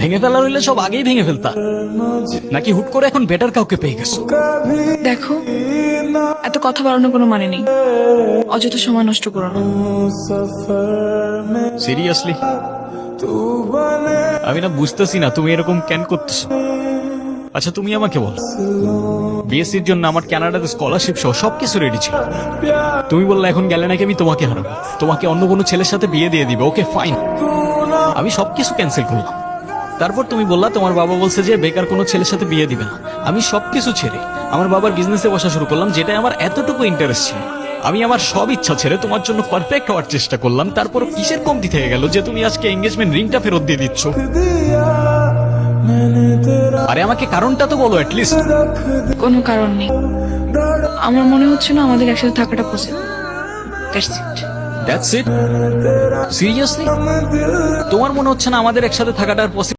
ভেঙে ফেলা হইলে সব আগেই ভেঙে ফেলতা, নাকি হুট করে এখন বেটার কাউকে পেয়ে গেছো? দেখো, এত কথা বাড়ানোর কোনো মানে নেই, অযথা সময় নষ্ট করো না। সিরিয়াসলি আমি না বুঝতেছি না তুমি এরকম কেন করতেছো। আচ্ছা তুমি আমাকে বল, বিএসসির জন্য আমার কানাডাতে স্কলারশিপ সহ সবকিছু রেডি ছিল। তুমি বললে এখন গেলে নাকি আমি তোমাকে হারাবো, তোমাকে অন্য কোনো ছেলের সাথে বিয়ে দিয়ে দিবে। ওকে ফাইন, আমি সবকিছু ক্যান্সেল করলাম। তারপর তুমি বললা তোমার বাবা বলছে যে বেকার কোনো ছেলের সাথে বিয়ে দিবে না। আমি সবকিছু ছেড়ে আমার বাবার বিজনেসে বসা শুরু করলাম, যেটা আমার এতটুকু ইন্টারেস্ট ছিল। আমি আমার সব ইচ্ছা ছেড়ে তোমার জন্য পারফেক্ট হওয়ার চেষ্টা করলাম। তারপর কিসের কমতি থেকে গেল যে তুমি আজকে এঙ্গেজমেন্ট রিংটা ফেরত দিয়ে দিচ্ছ? আরে আমাকে কারণটা তো বলো অ্যাটলিস্ট। কোনো কারণ নেই, আমার মনে হচ্ছে না আমাদের একসাথে থাকাটা পসিবল। That's it? সিরিয়াসলি তোমার মনে হচ্ছে না আমাদের একসাথে থাকাটা পসিবল?